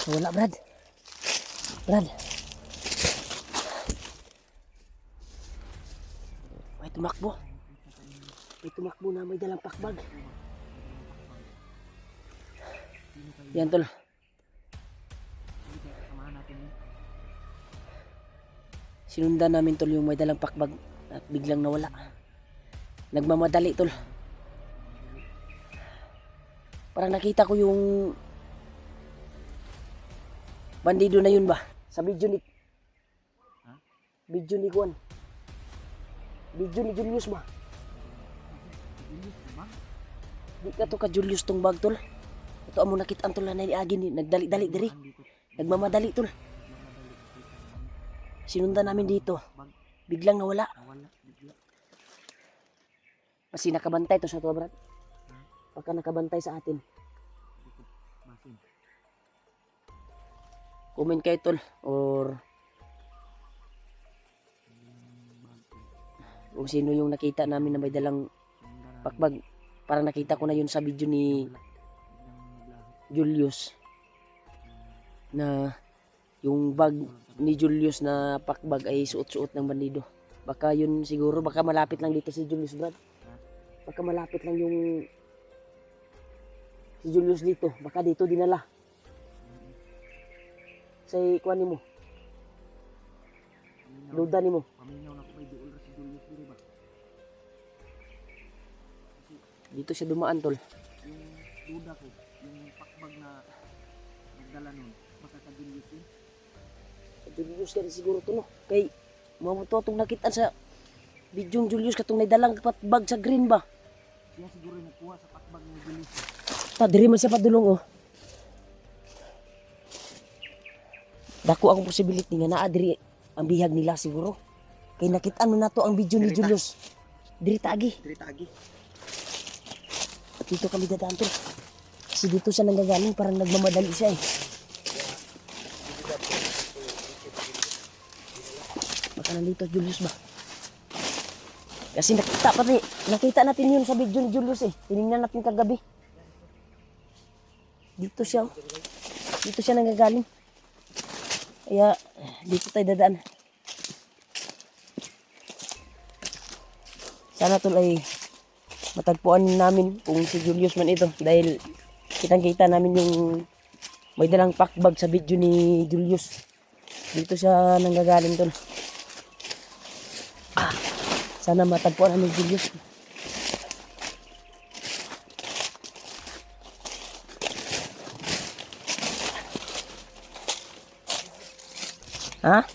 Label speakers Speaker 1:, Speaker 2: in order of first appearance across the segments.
Speaker 1: Wala, Brad. Brad. May tumakbo. May tumakbo na may dalang pakbag. Yan, tol. Sinundan namin, tol, yung may dalang pakbag at biglang nawala. Nagmamadali, tol. Parang nakita ko yung bandido na yun ba? Sa video ni Juan. Video ni Julius ba? Di ka to ka Julius tong bag, tol. Ito amo nakitaan, tol, na niagi ni nagdali-dali diri. Nagmamadali, tol. Sinundan namin dito. Biglang nawala. Kasi nakabantay to sa to, Brad. Baka nakabantay sa atin. Comment kayo, tol, or kung sino yung nakita namin na may dalang pakbag. Parang nakita ko na yun sa video ni Julius na yung bag ni Julius na pakbag ay suot-suot ng bandido. Baka yun siguro, baka malapit lang dito si Julius, Brad. Baka malapit lang yung si Julius dito. Baka dito dinala. Sa ikuan ni mo. Duda ni mo.
Speaker 2: Paminaw na ko may duol si Julius diri ba?
Speaker 1: Dito siya dumaan, tol.
Speaker 2: Yung duda ko, yung pakbag na nagdala nun, baka ka Julius yun.
Speaker 1: Julius ka siguro to, no? Kay mo to itong nakita sa bidyong Julius katong naidalang patbag sa green ba?
Speaker 2: Siya siguro nagkuha sa pakbag ni Julius.
Speaker 1: Ta diri man siya padulong, oh. Dako ang possibility nga naa diri ang bihag nila siguro. Kay nakitaan mo nato ang video ni
Speaker 2: Dirita.
Speaker 1: Julius. Diri taagi.
Speaker 2: Diri tagi.
Speaker 1: At dito kami dadaan, tol. Kasi dito siya nanggagaling, parang nagmamadali siya, eh. Baka nandito Julius ba? Kasi nakita natin yun sa video ni Julius, eh. Tinignan natin kagabi. Dito siya, oh. Dito siya nanggagaling. Kaya dito tayo dadaan. Sana, tol, ay matagpuan namin kung si Julius man ito, dahil kitang-kita namin yung may dalang pakbag sa video ni Julius. Dito siya nanggagaling, tol. Sana matagpuan namin Julius. Ha?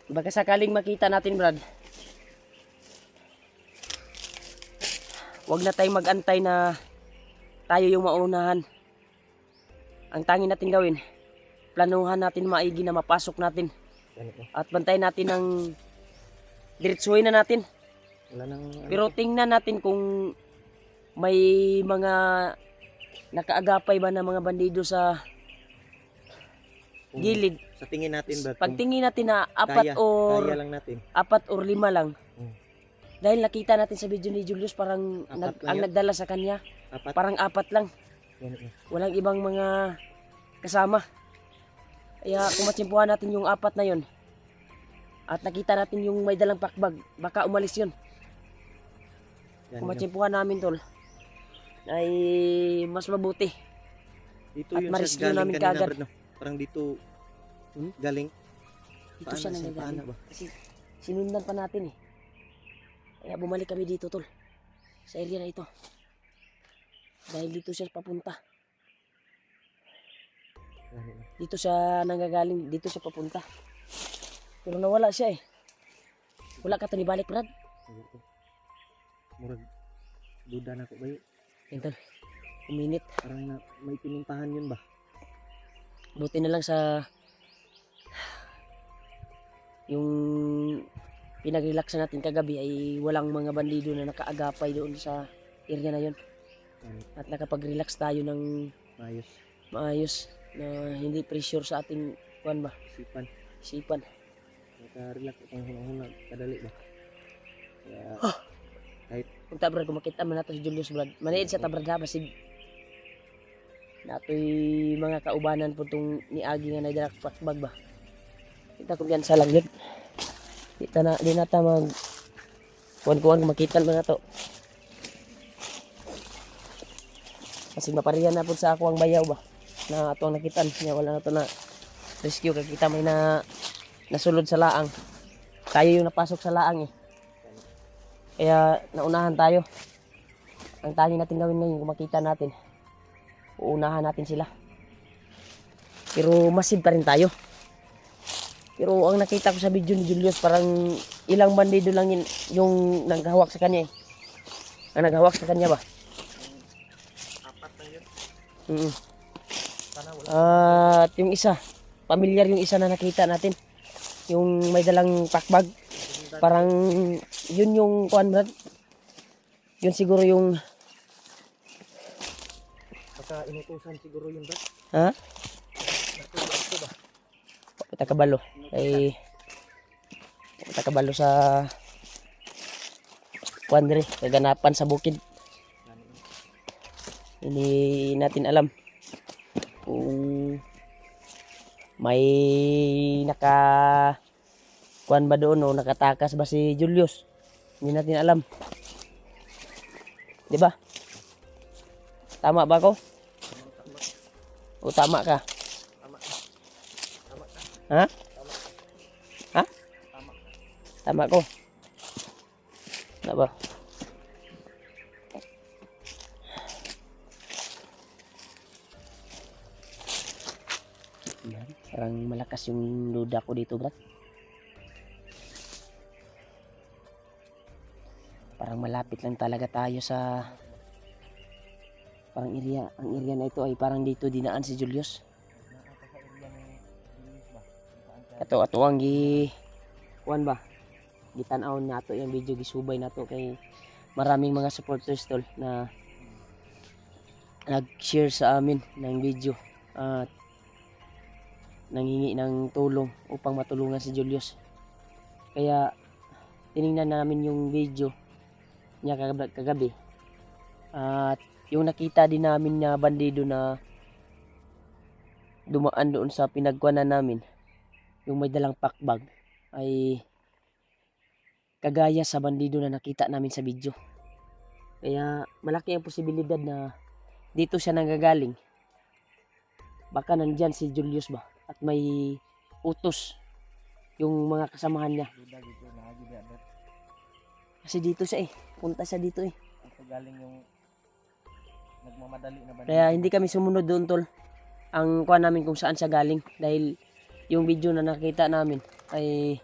Speaker 1: Baka sakaling makita natin, Brad. Huwag na tayong mag-antay na tayo yung maunahan. Ang tangi natin gawin, planuhan natin maigi na mapasok natin. At bantayan natin ng diretsuhin na natin.
Speaker 2: Wala nang
Speaker 1: Pero tingnan natin kung may mga nakaagapay ba na mga bandido sa gilid.
Speaker 2: sa tingin natin ba?
Speaker 1: Pagtingin natin na apat
Speaker 2: kaya lang natin.
Speaker 1: or 5 lang. Dahil nakita natin sa video ni Julius parang
Speaker 2: Apat lang
Speaker 1: ang
Speaker 2: yun?
Speaker 1: nagdala sa kanya.
Speaker 2: Apat.
Speaker 1: Parang 4 lang. Walang ibang mga kasama. Kaya kung matsimpuhan natin yung 4 na yun at nakita natin yung may dalang pakbag, baka umalis yun. Kung matsimpuhan namin, tol, ay mas mabuti.
Speaker 2: Dito
Speaker 1: at
Speaker 2: yun
Speaker 1: ma-rescue
Speaker 2: siya galing
Speaker 1: namin
Speaker 2: kanina,
Speaker 1: kaagad.
Speaker 2: Brad, no? Parang dito galing.
Speaker 1: Dito
Speaker 2: Paano
Speaker 1: siya
Speaker 2: siya?
Speaker 1: nanggagaling.
Speaker 2: Paano ba?
Speaker 1: Kasi sinundan pa natin, eh. Kaya bumalik kami dito, tol. Sa area na ito. Dahil dito siya papunta. Dito siya nanggagaling. Dito siya papunta. Pero nawala siya, eh. Wala ka tanibalik, Brad.
Speaker 2: Murag duda na ko ba yun?
Speaker 1: Yan, tol. Uminit.
Speaker 2: Parang may pinuntahan yun ba?
Speaker 1: Buti na lang sa yung pinag-relax natin kagabi ay walang mga bandido na nakaagapay doon sa area na yon. At nakapag-relax tayo ng
Speaker 2: Ayos.
Speaker 1: maayos na hindi pressure sa ating kuan ba,
Speaker 2: Sipan.
Speaker 1: isipan.
Speaker 2: Naka-relax itong hunahunag. Kadali ba? Kaya
Speaker 1: Kung tabrad, kung makita man nato si Julius, Brad, maniid sa tabrad ha, basig Natoy mga kaubanan po tong niagi nga nagdala pakbag ba. Kita ko diyan sa langit. Kita na di nata mag kuan-kuan makita mga to. Kasi mapariyan na po sa ako ang bayaw ba. Na ato nakitan niya wala na to na rescue kay kita may nasulod sa laang. Tayo yung napasok sa laang eh. Kaya naunahan tayo. Ang tali natin gawin ngayon kung makita natin, uunahan natin sila. Pero massive pa rin tayo. Pero ang nakita ko sa video ni Julius, parang ilang bandido lang yung naghahawak sa kanya eh. Ang naghahawak sa kanya ba?
Speaker 2: Apat na yun. Sana wala.
Speaker 1: At yung isa, pamilyar yung isa na nakita natin. Yung may dalang pakbag. Parang yun yung kuan brad. Yun siguro yung
Speaker 2: Baka inutusan siguro yun ba?
Speaker 1: ha?
Speaker 2: Ito ba?
Speaker 1: Kita kabalo. Ay kita kabalo sa kuan diri, kaganapan sa bukid. Hindi natin alam kung may naka kuan ba doon o nakatakas ba si Julius. Hindi natin alam. Di ba? Tama ba ako? O tama ka?
Speaker 2: Tama. Tama ka.
Speaker 1: Ha?
Speaker 2: Tama.
Speaker 1: Ha?
Speaker 2: Tama.
Speaker 1: Tama ko. Tama ba? Yan. Parang malakas yung luda ko dito, brat. Parang malapit lang talaga tayo sa parang area. Ang area na ito ay parang dito dinaan si Julius.
Speaker 2: Nakaka sa area ni Julius ba? Saan ka?
Speaker 1: Ato ang kuan ba? Gitanaw nato yung video gisubay nato kay maraming mga supporters tol na nag-share sa amin ng video at nanghingi ng tulong upang matulungan si Julius. Kaya tiningnan namin yung video niya kagabi. At yung nakita din namin na bandido na dumaan doon sa pinagkuanan namin, yung may dalang pakbag, ay kagaya sa bandido na nakita namin sa video. Kaya malaki ang posibilidad na dito siya nanggagaling. Baka nandyan si Julius ba at may utos yung mga kasamahan niya.
Speaker 2: Duda dito na agad ya.
Speaker 1: Kasi dito siya eh. Punta siya dito eh.
Speaker 2: Ito galing yung nagmamadali na ba?
Speaker 1: Kaya hindi kami sumunod doon tol. Ang kuha namin kung saan siya galing. Dahil yung video na nakita namin ay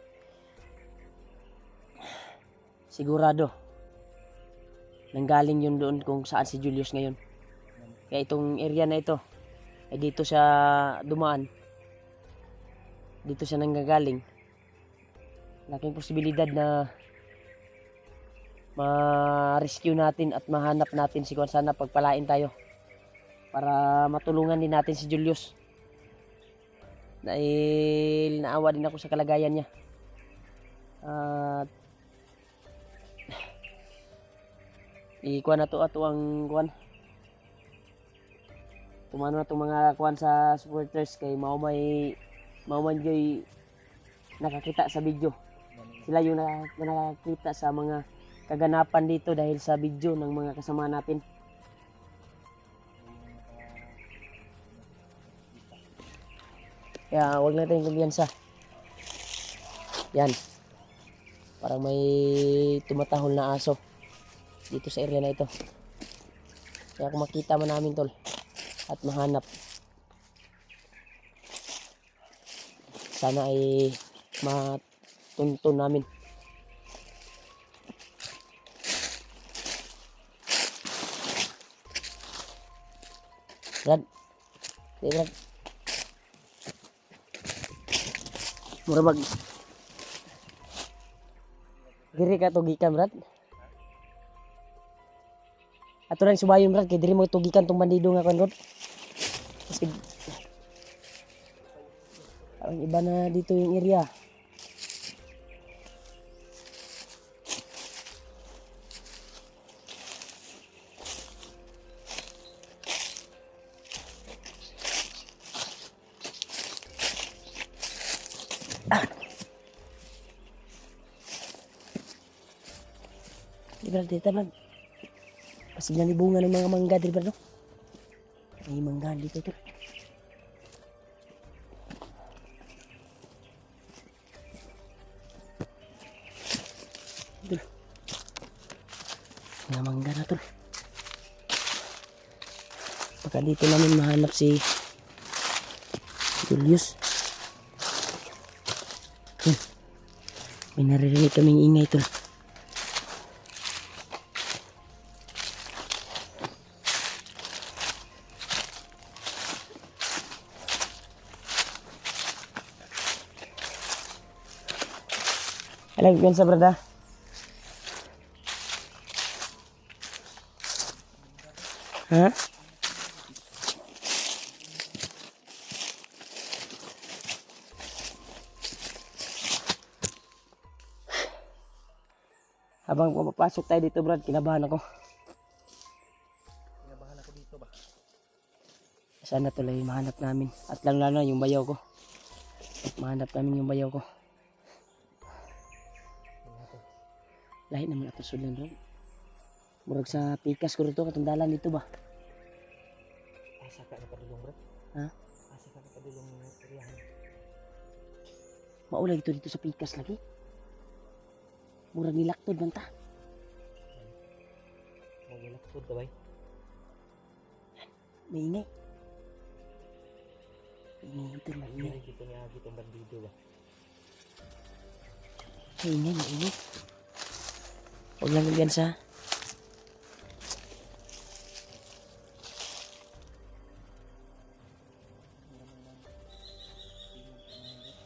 Speaker 1: sigurado nanggaling yun doon kung saan si Julius ngayon. Kaya itong area na ito ay dito siya dumaan. Dito siya nanggagaling. Laking posibilidad na ma-rescue natin at mahanap natin si Kwan. Sana pagpalain tayo para matulungan din natin si Julius dahil naawa din ako sa kalagayan niya. At ikuan na to ato ang kuan kumano na itong mga kuan sa supporters kay mauman joy nakakita sa video. Sila yung nakakita sa mga kaganapan dito dahil sa video ng mga kasama natin. Kaya huwag natin kumpiyansa. Yan. Parang may tumatahol na aso dito sa area na ito. Kaya kung makita man namin tol at mahanap, sana ay matuntun namin. Brad, di Brad. Mura mag diri ka tugikan Brad. Ato lang subayon Brad kay diri mo tugikan tong bandido nga kon Rod. Kasi ang iba na dito yung area. Di ba dito man? Kasi nanibunga ng mga mangga, di ba no? May mangga dito tol. Tol. Mga mangga na tol. Baka dito namin mahanap si Julius. May naririnig kaming ingay tol. Alam ko sa brada. Ha? Habang pumapasok tayo dito, Brad, kinabahan ako.
Speaker 2: Kinabahan ako dito ba?
Speaker 1: Sana tuloy mahanap namin. At lang lalo yung bayaw ko. Mahanap namin yung bayaw ko. Lahi naman ato sulan doon. Murag sa pikas ko rito, katundalan dito ba?
Speaker 2: Asa ka na padulong bro?
Speaker 1: Ha?
Speaker 2: Asa ka na padulong iriyahan?
Speaker 1: Maulay dito sa pikas lagi. Murag nilaktod man ta.
Speaker 2: Magulaktod ka ba?
Speaker 1: May ingay. Ingay ito, may ingay.
Speaker 2: Hindi dito niya agit ang bandido ba?
Speaker 1: May ingay, may ingay. Huwag lang ganyan sa...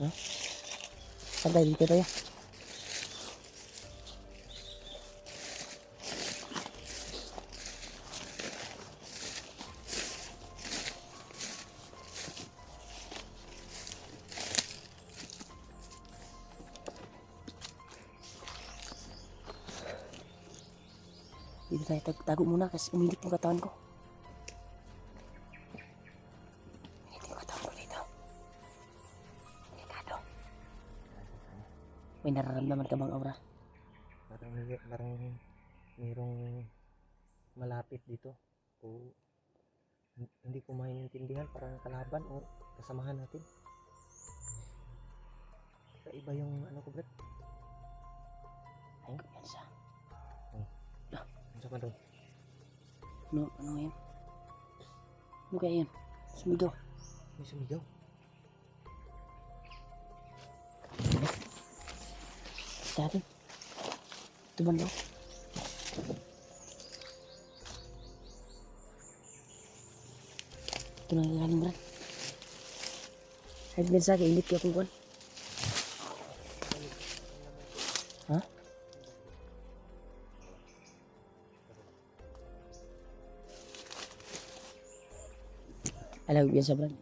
Speaker 1: Ha? Saan tayo dito tayo? Dito tayo, tago muna kasi umilit yung katawan ko. Umilit yung katawan ko dito. Delikado. May nararamdaman ka bang aura?
Speaker 2: Parang mayroong malapit dito. O hindi ko maintindihan, parang kalaban o kasamahan natin. Kaiba yung ano ko, Brad.
Speaker 1: Ayun, yan siya.
Speaker 2: Ano ka doon?
Speaker 1: Ano yan? Ano kaya yan? Sumigaw.
Speaker 2: May sumigaw.
Speaker 1: Dati. Ito ba daw? Ito na yung Brad. Kahit minsan kainit ka kung kuwan. Ha? Alam ko yan sa Brad.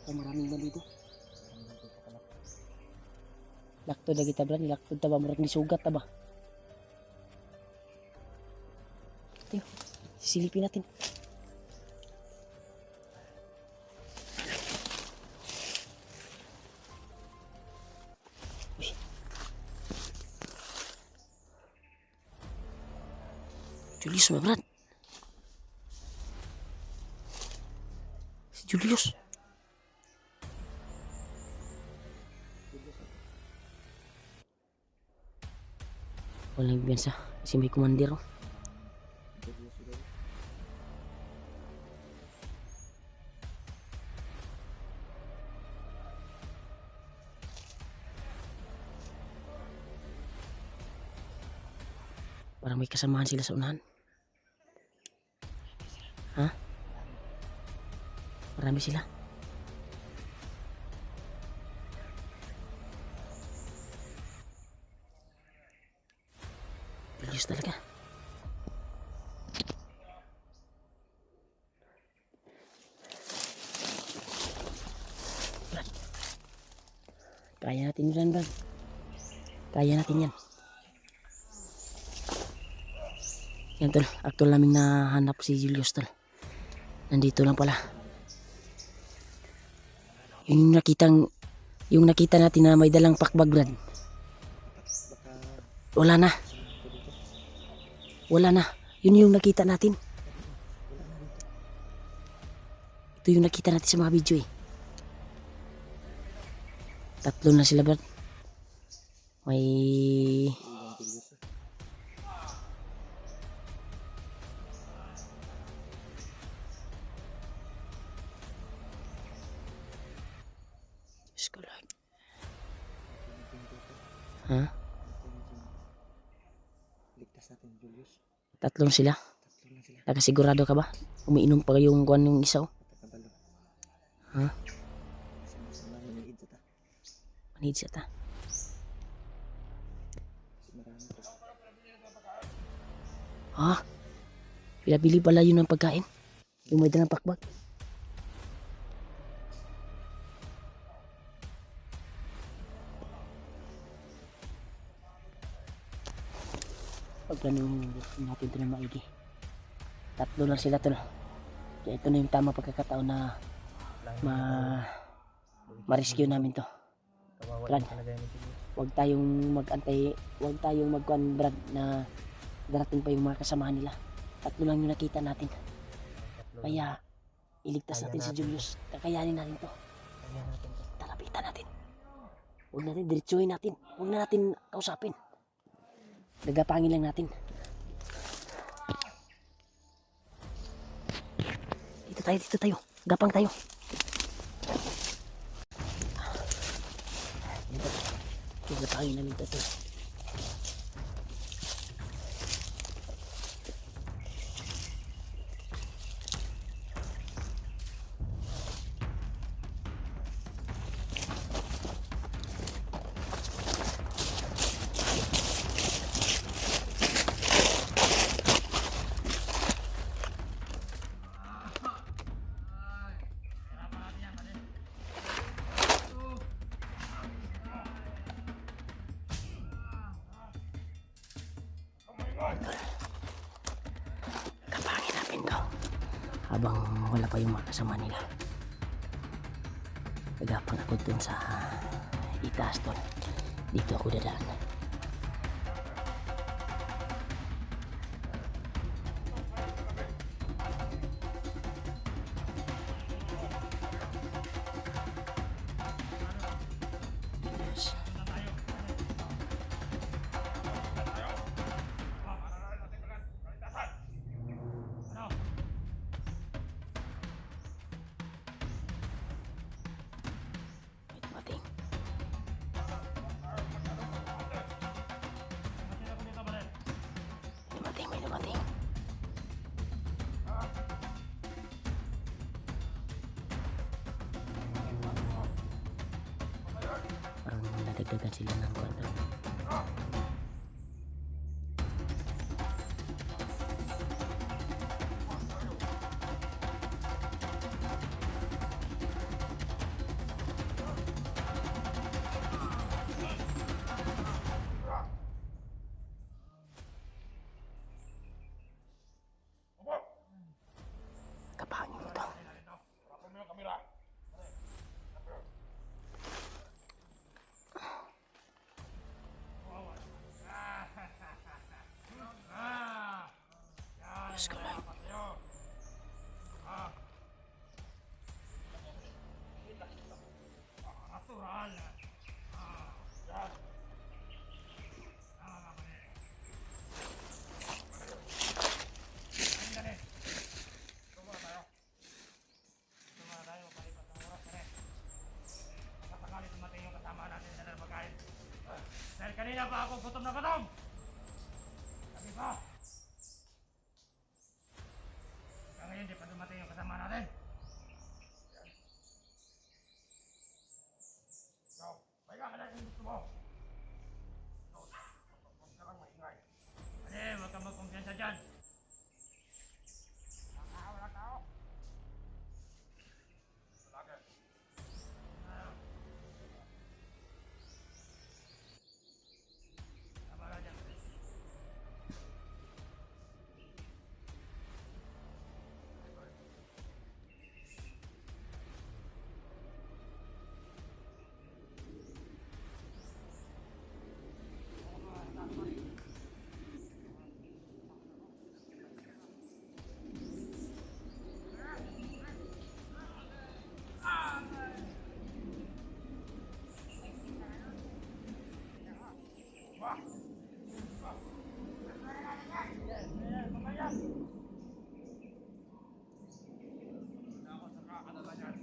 Speaker 1: Maraming na dito. Laktod na kita Brad. Laktod ta ba? Murag ni sugat ta ba? Ito yun. Sisilipin natin. Uy. Julius ba Brad? Si Julius. Walang biyansa. Kasi may komandero. Parang may kasamahan sila sa unahan. Ha? Marami sila. Bilis talaga. Brad. Kaya natin yan, Brad. Kaya natin yan. Yan tol, actual namin nahanap si Julius tol. Nandito lang pala. Yung nakita natin na may dalang pakbag, Brad.
Speaker 2: Baka
Speaker 1: Wala na.
Speaker 2: kasama ko dito.
Speaker 1: Wala na. Yun yung nakita natin.
Speaker 2: Wala na dito.
Speaker 1: Ito yung nakita natin sa mga video eh. Tatlo na sila, Brad. May...
Speaker 2: Ibang Julius.
Speaker 1: Diyos ko, Lord.
Speaker 2: Tingin dito.
Speaker 1: Ha?
Speaker 2: Tingin. Ligtas natin, Julius.
Speaker 1: Tatlong sila.
Speaker 2: Tatlo na sila.
Speaker 1: Nakasigurado ka ba? Umiinom pa yung kuwan yung isa oh.
Speaker 2: Matakabalo.
Speaker 1: Ha?
Speaker 2: Sama-sama hiniid sa ta.
Speaker 1: Manhid siya ta.
Speaker 2: Kasi marami to.
Speaker 1: Ha? Pinabili pala yun ng pagkain. Yung may dalang pakbag. Pagplanuhin natin ito na maigi. Tatlo lang sila to. Kaya ito na yung tamang pagkakataon na ma-rescue namin to.
Speaker 2: Kawawa
Speaker 1: Brad.
Speaker 2: yung kalagayan ni Julius.
Speaker 1: Huwag tayong mag-antay, huwag tayong magkuhan, Brad, na darating pa yung mga kasamahan nila. Tatlo lang yung nakita natin.
Speaker 2: Tatlo.
Speaker 1: Kaya iligtas
Speaker 2: Kaya
Speaker 1: natin si
Speaker 2: natin
Speaker 1: Julius. Kakayanin natin to.
Speaker 2: Kaya natin to.
Speaker 1: Talapitan natin. Huwag natin diretsuhin natin. Huwag na natin kausapin. Gagapangin lang natin. Dito tayo. Gapang tayo. Gagapangin namin to. Gagapangin namin to. Habang wala pa yung mga kasama nila. Gagapang ako dun sa itaas dun. Dito ako dadaan. Yes. May dumating. May dumating. Parang nadagdagan sila ng kwento. Kapangin ko to. Diyos ko lang.
Speaker 3: Dahil kanina pa ako gutom na gutom! Sabi ko! Hanggang ngayon di pa dumating yung kasama natin. So, may kakalat yung gusto mo. So, huwag ka lang maingay. Kasi huwag kang magkumpiyansa dyan. Wala tao. Bakit? Tama ka dyan. Ako sa kakadala niyan.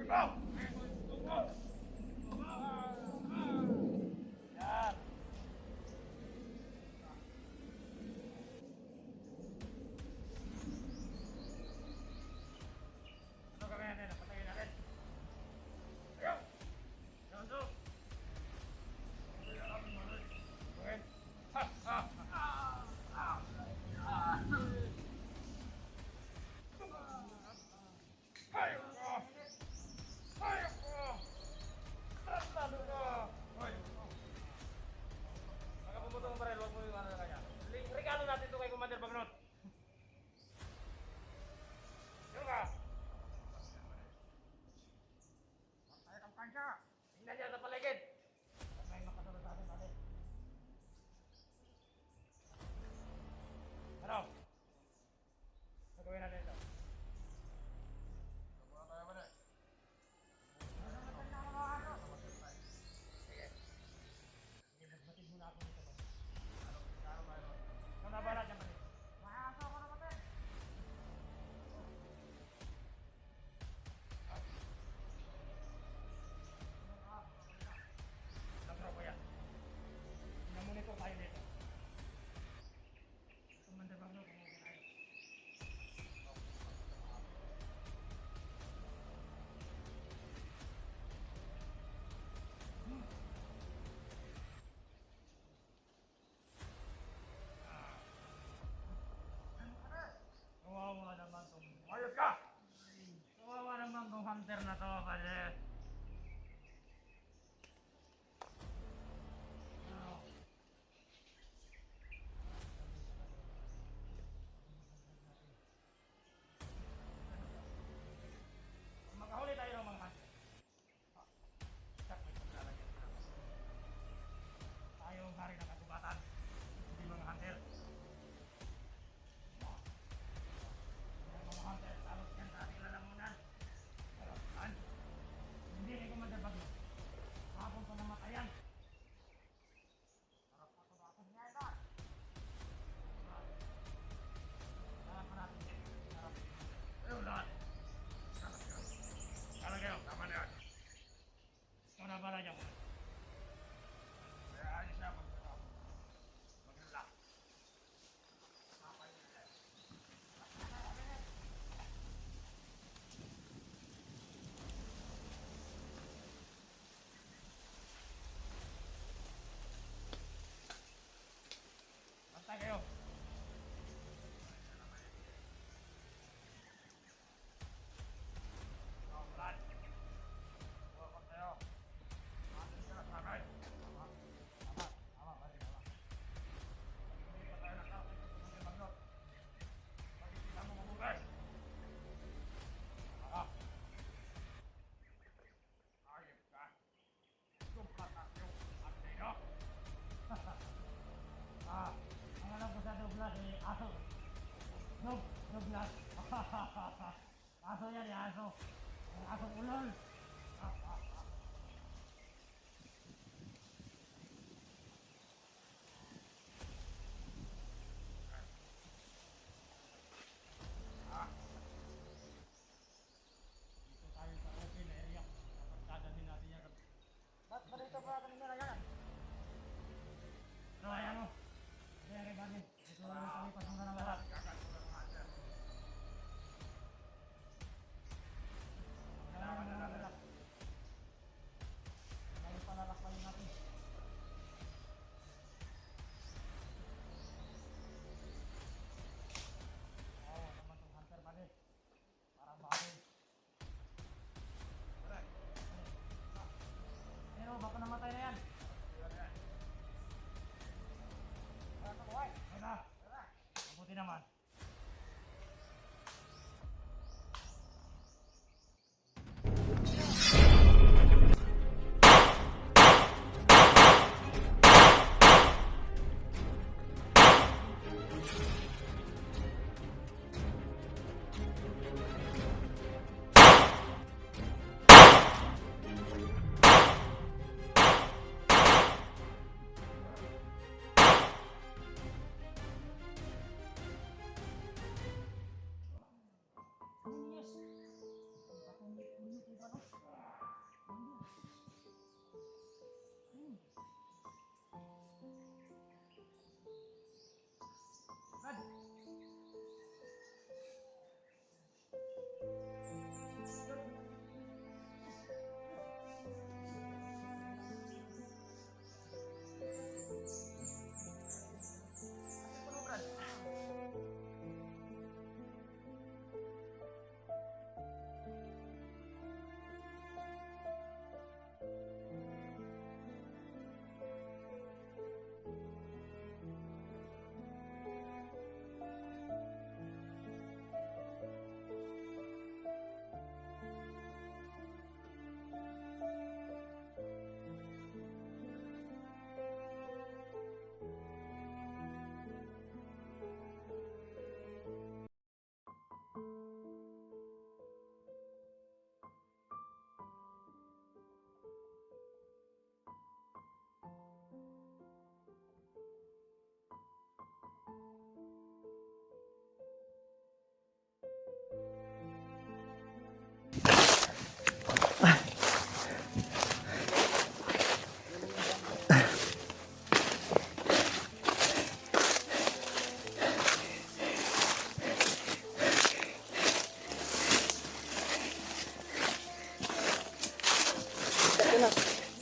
Speaker 3: Ikaw! Yan! Ano gawin natin? Patayin natin. Ayaw! Ayaw! Gawin. Ha! Ha! Hayop ko! Hayop ko! Tratado ko! Hoy! Pagka pumunta ng baril, huwag mo yung ano na kanya. Regalo natin ito kay Commander Bagnot. Yung ka! Tayo kang kansya! Tingnan niya sa paligid! Huwag may makasunod sa atin, pare. Ano? Ano gawin natin ito? Gawa tayo ba na? Sige. Sige, magbatid muna ako dito. Ano ba ito? Ikaw na bahala dyan, pare. Makakaso ako na pati. Ilang robo yan? Namonitor tayo dito. Commander Bagno, kung okay tayo. Kawawa naman tong... Ayos ka! Kawawa naman tong hunter na to, pare. Ano? Makahuli tayo ng mga hunter. Sak, may paglalagyan. Tayo ang hari ng katubatan. Hindi mga hunter. Ang mga hunter, talos yan sa ating lalamunan. Talos. Hindi ni Commander Bagno. Hapon pa namatayan. Harap ako na ako niya ito. Harap pa natin. Harap. Ayun lahat. Harap kayo. Harap kayo. Tama na yan. Ikaw na bala niya muna. Kaya alis na ako. Maglala. Kapay nila. Bantay kayo. Oh, Brad. Huwag kayo. Matin sila sa akin. Tama. Tama. Tama. Bali, tama. Hindi pa tayo nakakit. Hindi maglot. Pagkikita mo mabuhay. Tama. Ayip ka. Sumpat ako. At sino? Ang alam ko sa Douglas eh, aso. Douglas. Aso yan eh, aso. Ang aso ulol. Dito tayo sa open area. Dapat din natin yan. Ba't ba dito pa kanina na yan? Ano kaya mo? Kaya kay Bagin. Ito lang kami pasunod ng lahat. Kailangan mo na lang.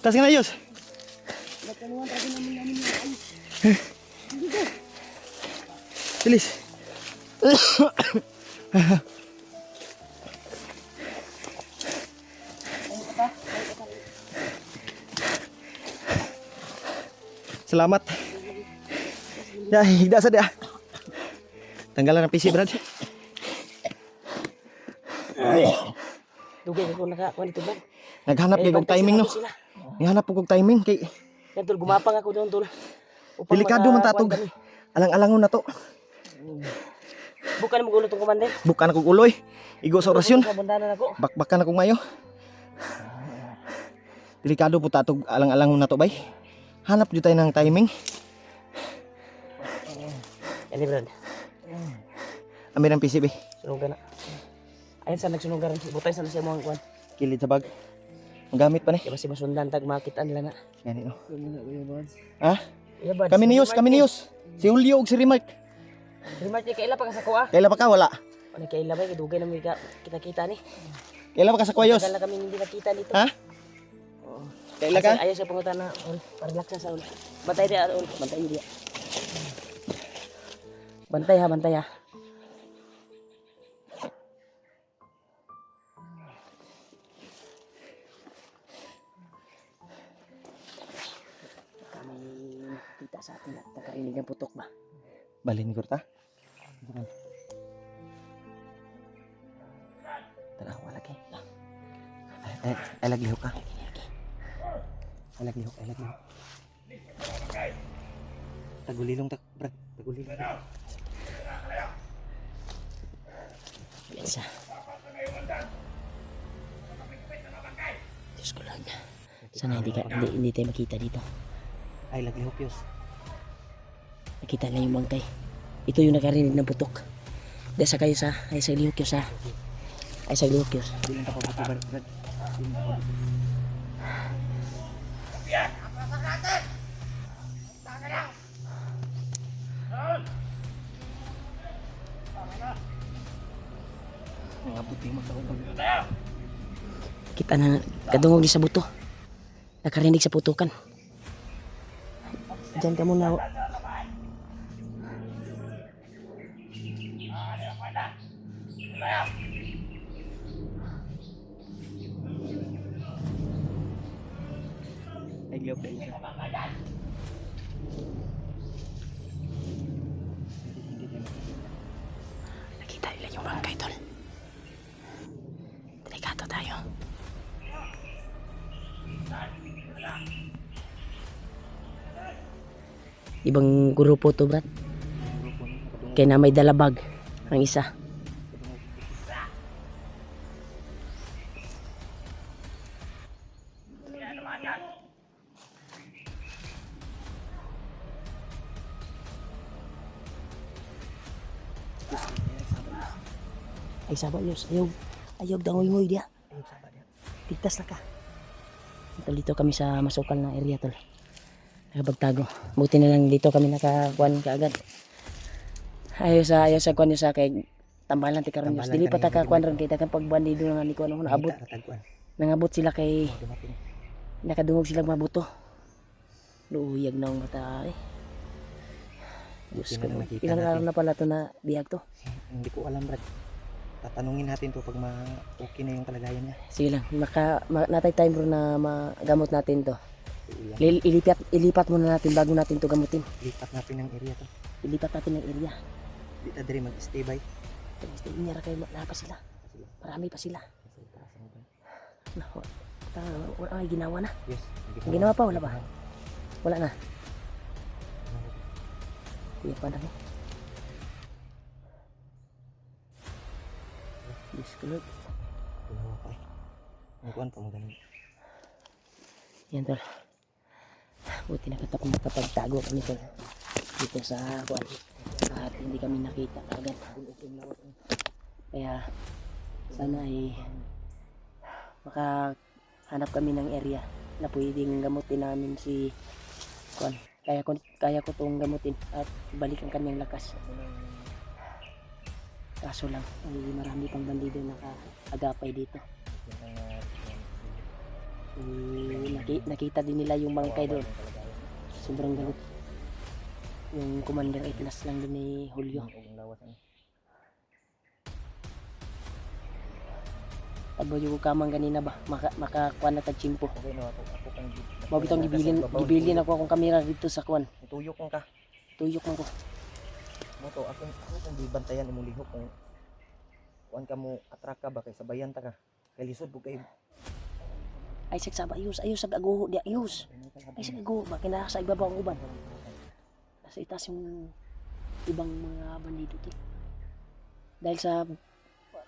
Speaker 4: Tas ka na, Yus.
Speaker 1: Nagkanuan tayo namin yung
Speaker 4: Bilis. Salamat. Ya, higda sa dia. Tanggalan ng PC, Brad.
Speaker 1: Dugay ko nakakuha dito ba?
Speaker 4: Naghanap kay og timing no. Naghanap og timing kay
Speaker 1: Yan tol, gumapang ako doon tol. Upang
Speaker 4: delikado man tatog.
Speaker 1: kami.
Speaker 4: Alang-alangon na to.
Speaker 1: Bukan mo gulo tong komande.
Speaker 4: Bukan ako uloy. Igo sa orasyon.
Speaker 1: Sa bundanan ako.
Speaker 4: Bakbakan ako ngayo. Delikado po tatog alang-alangon na to, bay. Hanap jud tayo ng timing.
Speaker 1: Yan ni Brad.
Speaker 4: Amir ang PC, bay.
Speaker 1: Sunugan na. Ayun sa nagsunugan. Butay sa siya mo ang kuan.
Speaker 4: Kilid sa bag. Ang gamit pa ni.
Speaker 1: Kaya basi masundan tag makita nila na.
Speaker 4: Gani no.
Speaker 2: Ha?
Speaker 4: Ha?
Speaker 1: Iya ba?
Speaker 4: Kami ni Yus. Si Julio ug si Remark.
Speaker 1: Remark ni kaila pa ka sa kuha.
Speaker 4: Kaila pa ka wala.
Speaker 1: Ano kaila ba dugay na mga kita-kita ni.
Speaker 4: Kaila pa ka sa Kuwayos.
Speaker 1: Tagal na kami hindi nakita dito.
Speaker 4: Ha? Kaila ka?
Speaker 1: Ayaw siya pangutan na para relax na sa ulo. Bantay dia ulo. Bantay dia. Bantay ha, bantay ha. Kita sa atin at nakarinig ng putok ba?
Speaker 4: Balin ko ta. Tara, wala kay. Ay laglihok ka. Ay laglihok. Tagulilong tak, Brad. Tagulilong.
Speaker 1: Biasa. Diyos ko lang. Sana hindi tayo makita dito.
Speaker 4: Ay laglihok, Yus.
Speaker 1: Nakita na yung bangkay. Ito yung nakarinig ng putok. Dahil sa kayo sa ay sa lihok sa lihok yun.
Speaker 4: Bilang ka pa buti, Brad. Mga buti magkaupag.
Speaker 1: Kita na kadungog di sa buto. Nakarinig sa putukan. Diyan ka muna.
Speaker 4: Naglihok ka isa.
Speaker 1: Nakita nila yung bangkay tol. Delikado tayo. Ibang grupo to, Brad. Kaya na may dalabag ang isa. Ay sabat Yus, ayog dangoy-ngoy dia. Tigtas na ka. Dito kami sa masukal na area tol. Nakapagtago. Buti na lang dito kami nakakuan kaagad. Ayaw sa kuan sa kay tambalan ti karon Yus. Dili pa ta kakuan ron kay tagang pagbandido nga ni kuan naabot. Nangabot sila kay nakadungog sila mabuto. Luuyag na ang mata eh. Diyos ko, ilang araw na pala to na biyag to.
Speaker 4: Hindi ko alam, Brad. Tatanungin natin to pag okay na yung kalagayan niya.
Speaker 1: Sige lang, natay time bro na magamot natin to. Ilipat muna natin bago natin to gamutin.
Speaker 4: Lipat natin ng area to.
Speaker 1: Ilipat natin ng area.
Speaker 4: Di ta diri mag-stay by.
Speaker 1: Stay niya kayo, wala pa sila. Marami pa sila. Wala ay ginawa na.
Speaker 4: Yes.
Speaker 1: Ang ginawa pa, wala pa. Wala na. Kuya pa na. Diyos ko Lord.
Speaker 4: Ginawa pa eh. Ang kuwan pa magaling.
Speaker 1: Yan tol. Buti nakapagtago kami tol. Dito sa kuwan. At hindi kami nakita agad. Kaya sana ay makahanap kami ng area na pwedeng gamutin namin si kuwan. Kaya ko itong gamutin at balik ang kanyang lakas. Kaso lang, ay marami pang bandido nakaagapay dito. Nakita din nila yung bangkay doon. Sobrang galit. Yung Commander Atlas lang din ni Julio. Abo yung kamang ganina ba? Makakuha na tag-chimpo.
Speaker 4: Okay no, ako kang
Speaker 1: Mabitong gibilin ako akong kamera dito sa kuan.
Speaker 4: Tuyok kang ka.
Speaker 1: Tuyok man ko.
Speaker 4: Mo to ako kung gibantayan imong lihok kung kuan ka mo atraka ba kay sabayan ta ka. Kay lisod po kay
Speaker 1: Ay sag ayos sag aguho di ayos. Ay sag aguho ba kina sa ibabaw ang uban. Nasa itaas yung ibang mga bandido din. Dahil sa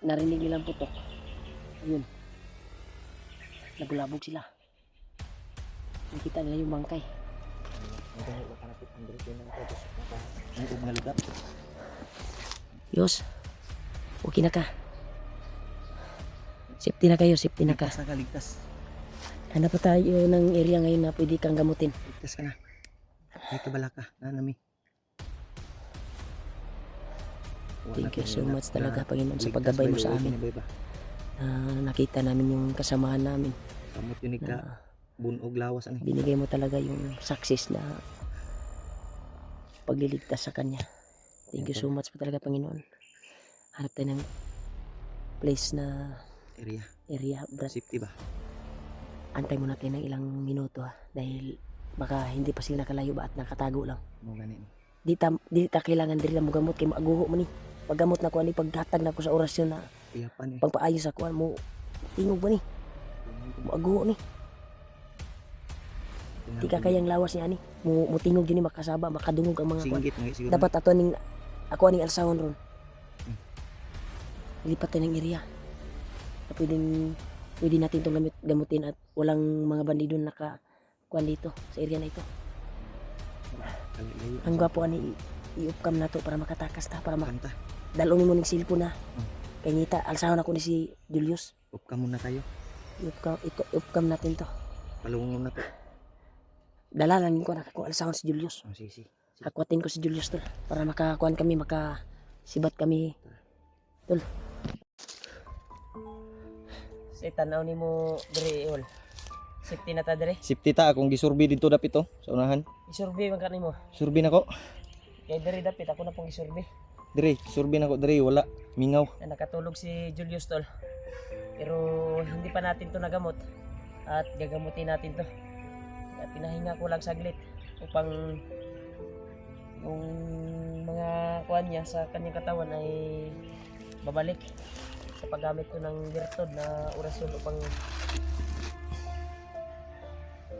Speaker 1: narinig nilang putok. Ayun. Nagulabog sila. Nakita nila yung bangkay.
Speaker 4: mga lugar.
Speaker 1: Yos. Okay na ka. Safety na kayo, safety na ka.
Speaker 4: Ligtas na ka, ligtas.
Speaker 1: Hanap pa tayo ng area ngayon na pwede kang gamutin.
Speaker 4: Ligtas ka na. Ay kabala ka, nanami.
Speaker 1: Thank you so much talaga Panginoon sa paggabay mo sa amin. Nakita namin yung kasamahan namin.
Speaker 4: Kamot yun ka bunog lawas ani.
Speaker 1: Binigay mo talaga yung success na pagliligtas sa kanya. Thank you so much po talaga Panginoon. Hanap tayo ng place na area. Brad,
Speaker 4: Safety ba?
Speaker 1: antay mo natin ng ilang minuto ha. Dahil baka hindi pa sila nakalayo ba at nakatago lang.
Speaker 4: Mo ganin.
Speaker 1: Di ta kailangan diri mo gamot kay maaguho mo ni. Paggamot na ko ani paghatag na ko sa orasyon na
Speaker 4: Iyapan eh.
Speaker 1: pagpaayos sa kuan mo tingog ba ni? Maaguho ni. Di ka kayang lawas niya ani. Mo tingog yun ni makasaba, makadungog ang mga kuan.
Speaker 4: Singgit nga siguro.
Speaker 1: Dapat ato ning ako aning alsahon ron. Lipat tayo ng area. Na pwede natin itong gamutin at walang mga bandido naka kuan dito sa area na ito. Ang gwapo ani i-upcam na to para makatakas ta para
Speaker 4: Kanta.
Speaker 1: dalon mo ning cellphone na. Kay ngita alsahon ako ni si Julius.
Speaker 4: Upka muna tayo.
Speaker 1: I-upcam natin to.
Speaker 4: Palungon na to.
Speaker 1: Dala lang ko nakakuha alsahon si Julius.
Speaker 4: Oh, sige.
Speaker 1: Akwatin ko si Julius tol para makakuan kami makasibat kami tol. Say tanaw nimo diri ol. Safety na ta diri.
Speaker 4: Safety ta akong gisurvey dito dapit to sa unahan.
Speaker 1: I-survey man kanimo.
Speaker 4: Survey nako.
Speaker 1: Kay diri dapit ako na pong i-survey.
Speaker 4: Dire, survey nako dire wala mingaw.
Speaker 1: Na nakatulog si Julius tol. Pero hindi pa natin to nagamot at gagamutin natin to. Kaya pinahinga ko lang saglit upang yung mga kuan niya sa kanyang katawan ay babalik sa paggamit ko ng birtod na orasyon upang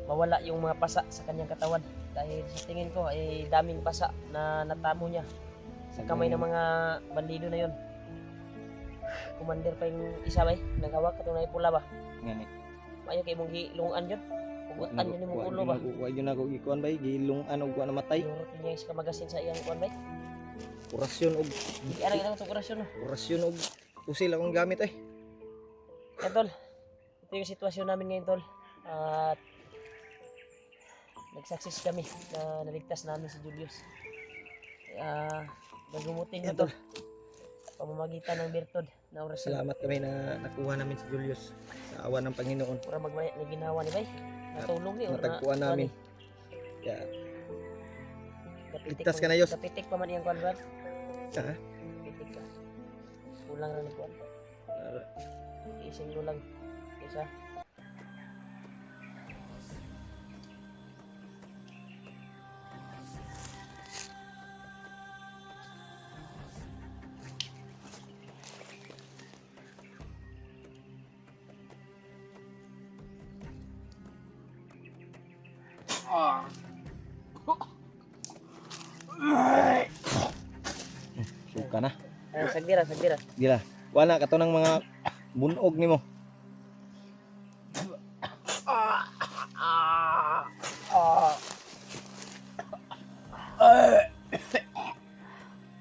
Speaker 1: mawala yung mga pasa sa kanyang katawan dahil sa tingin ko ay daming pasa na natamo niya sa kamay ng mga bandido na yon. Commander pa yung isa ba naghawak katong na pula ba
Speaker 4: Ngani.
Speaker 1: mayo kay mong gilungan yun ugutan yun yung ulo ba
Speaker 4: Wa yun ako gikuan bay gilungan og wa namatay.
Speaker 1: yung routine niya is kamagasin sa iyang kuan ba
Speaker 4: Orasyon og
Speaker 1: kaya lang itong orasyon no
Speaker 4: orasyon og usil akong gamit ay.
Speaker 1: yan tol ito yung sitwasyon namin ngayon tol at nag-success kami na naligtas namin si Julius kaya nagumutin ko tol pamamagitan ng birtod na orasyon
Speaker 4: Salamat kami na nakuha namin si Julius sa awa ng Panginoon.
Speaker 1: para magmaya ni ginawa ni bay natulog ni or
Speaker 4: Natagpuan namin. Kaya
Speaker 1: Gapitik
Speaker 4: Ligtas
Speaker 1: pa-
Speaker 4: ka na, Yos.
Speaker 1: Gapitik pa man iyang kuan Brad.
Speaker 4: ha?
Speaker 1: Gapitik ka. Kulang na ni kuan. Ising ko lang. Isa.
Speaker 4: Suka na.
Speaker 1: Sagdira, sagdira.
Speaker 4: Gila. Wala ka to ng mga bunog nimo.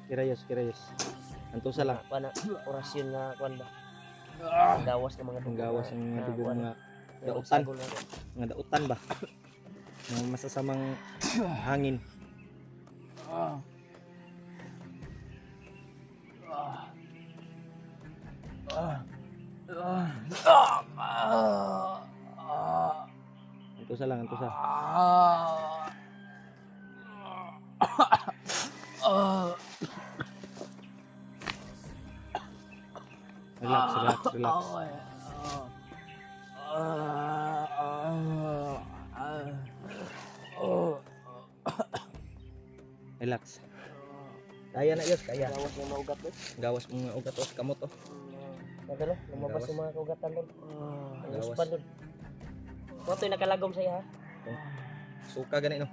Speaker 4: Kirayos, kirayos. Anto sa lang.
Speaker 1: Kuan na orasyon nga kuan ba. Gawas ng mga
Speaker 4: Ang gawas ng mga dugo
Speaker 1: kuan.
Speaker 4: mga
Speaker 1: Yung
Speaker 4: dautan.
Speaker 1: sagol na-
Speaker 4: mga dautan ba? Mga masasamang hangin. Antusa lang, antusa. Relax, relax, relax. Relax. Kaya na yun, kaya.
Speaker 1: Gawas yung mga ugat doon.
Speaker 4: Gawas mo mga ugat o kamot o.
Speaker 1: Nagano, lumabas
Speaker 4: Gawas.
Speaker 1: yung mga kaugatan doon. Ang
Speaker 4: Gawas.
Speaker 1: uspan doon. Ito yung nakalagom sa iya ha.
Speaker 4: Suka gani no.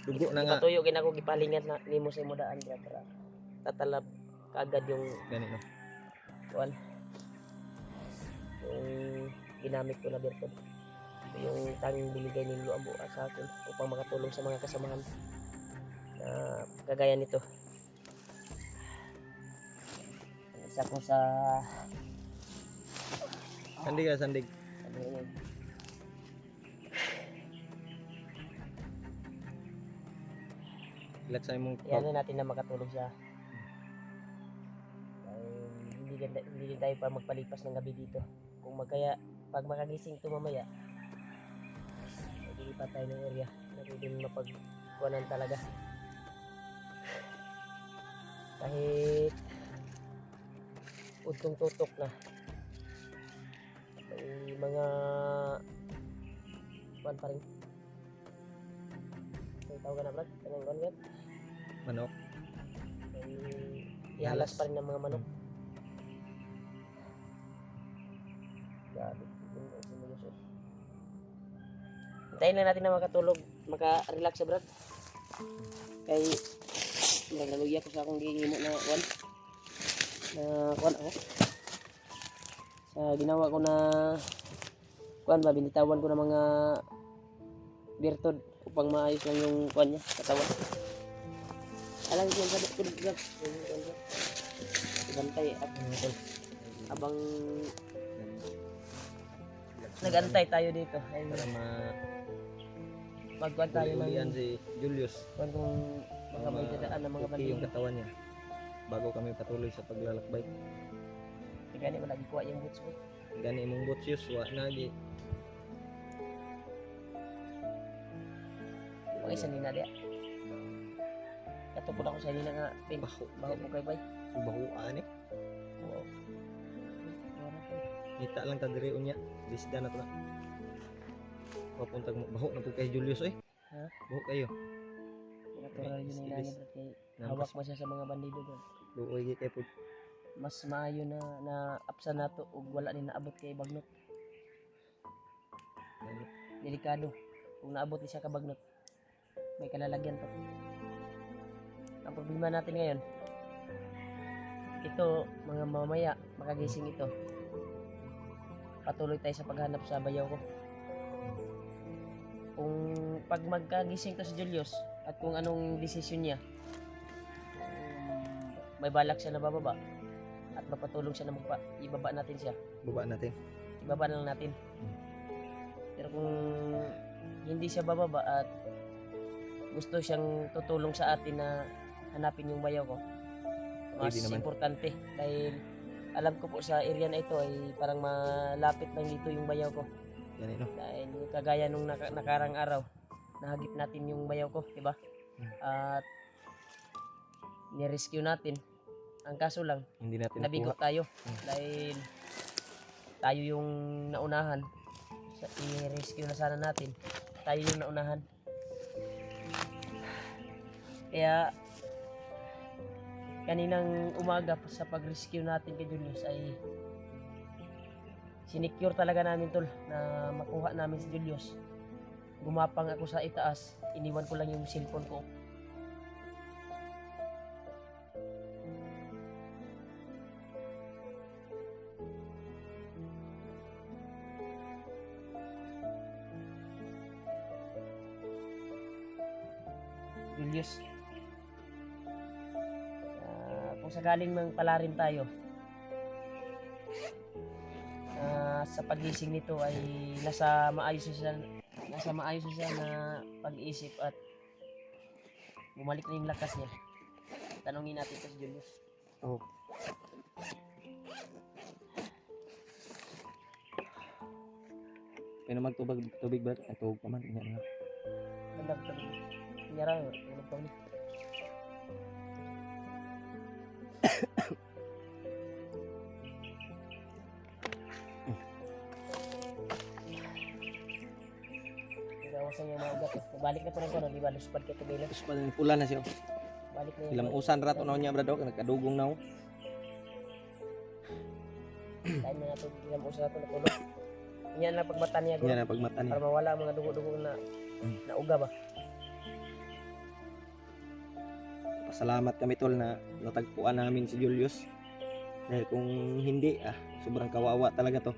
Speaker 4: Dugo na nga
Speaker 1: Patuyo ginako gipalingat na nimo sa imong daan diya para tatalab kaagad yung
Speaker 4: gani no.
Speaker 1: kuan. Yung ginamit ko na bertod. Ito yung tanging binigay ni Lolo Ambo sa akin upang makatulong sa mga kasamahan na kagaya nito. Isa ko sa
Speaker 4: Sandig ka, sandig.
Speaker 1: ano yun,
Speaker 4: Relax sa imong
Speaker 1: iyan natin na makatulong siya. Dahil hindi din tayo pa magpalipas ng gabi dito. Kung pag makagising ito mamaya, maglilipat tayo ng area na pwede mapagkuhanan talaga. Kahit untong tutok na, may mga kuhan pa rin. May tawag ka na brad? Kanang kuhan yan?
Speaker 4: manok.
Speaker 1: May ihalas pa rin ng mga manok. Grabe. Hintayin lang natin na makatulog, maka-relax sa brad. Kay naglaluya ko sa akong gingimo na kuhan. Na kuhan ako. Sa ginawa ko na kuhan ba, binitawan ko ng mga bertod upang maayos lang yung kuhan niya, katawan. Alam ko yung sabi ko dito. Bantay at habang nagantay tayo dito ay
Speaker 4: Para
Speaker 1: magkuhan tayo
Speaker 4: ulian
Speaker 1: ng
Speaker 4: si Julius.
Speaker 1: kuhan kung baka may dadaan ng mga
Speaker 4: okay yung
Speaker 1: bandido.
Speaker 4: katawan niya. Bago kami patuloy sa paglalakbay.
Speaker 1: Kaya di malagi kuha yung boots ko.
Speaker 4: Gani imong botsius wa nagi.
Speaker 1: Mga isa nina diya. Katupod ako sa nila nga pin.
Speaker 4: Baho.
Speaker 1: Baho mo kay bay.
Speaker 4: Bahuan eh.
Speaker 1: Oo.
Speaker 4: Kita lang ta diri unya. Disda na to na. Papuntag mo baho na pud kay Julius eh.
Speaker 1: Ha?
Speaker 4: Baho kayo.
Speaker 1: Natural yun nila niya kay hawak mo siya sa mga bandido doon.
Speaker 4: Luoy gi kay pud.
Speaker 1: Mas maayo na apsa nato ug wala ni naabot kay bagnot. Delikado. Kung naabot ni siya ka bagnot, may kalalagyan to. Ang problema natin ngayon, ito mga mamaya makagising ito. Patuloy tayo sa paghanap sa bayaw ko. Kung pag magkagising to si Julius at kung anong desisyon niya, may balak siya na bababa at mapatulong siya na ibaba natin siya.
Speaker 4: Baba natin.
Speaker 1: Ibaba na lang natin. Pero kung hindi siya bababa at gusto siyang tutulong sa atin na hanapin yung bayaw ko, mas
Speaker 4: Pwede naman.
Speaker 1: importante dahil alam ko po sa area na ito ay parang malapit lang dito yung bayaw ko.
Speaker 4: Gani no.
Speaker 1: Dahil kagaya nung nakarang araw, nahagip natin yung bayaw ko, di ba? At ni-rescue natin. Ang kaso lang,
Speaker 4: Hindi natin
Speaker 1: nabigo
Speaker 4: nakuha.
Speaker 1: tayo dahil tayo yung naunahan. I-rescue na sana natin. Tayo yung naunahan. Kaya kaninang umaga sa pag-rescue natin kay Julius ay sinecure talaga namin tol na makuha namin si Julius. Gumapang ako sa itaas, iniwan ko lang yung cellphone ko. Julius, kung sakaling mang palarin tayo sa pagising nito ay nasa maayos na siya na pag-iisip at bumalik na yung lakas niya. Tanungin natin ito si Julius.
Speaker 4: Oh. Pero magtubig tubig ba? Ang tubig pa man. Yan nga.
Speaker 1: Ganda ko. Nyara mo. Ano pa ni? Nawasan niya mga ugat. Balik na po ng kono, di ba? Luspad ka kabila.
Speaker 4: Tapos pa pula na siya.
Speaker 1: Balik na
Speaker 4: Ilang usan rato na niya brado. Nagkadugong na.
Speaker 1: Kain na natin. Ilang usa na ito natulog. Yan lang pagmata niya.
Speaker 4: Yan ang pagmata niya.
Speaker 1: Para mawala ang mga dugo-dugo na uga ba.
Speaker 4: Pasalamat kami tol na natagpuan namin si Julius. Dahil kung hindi, sobrang kawawa talaga to.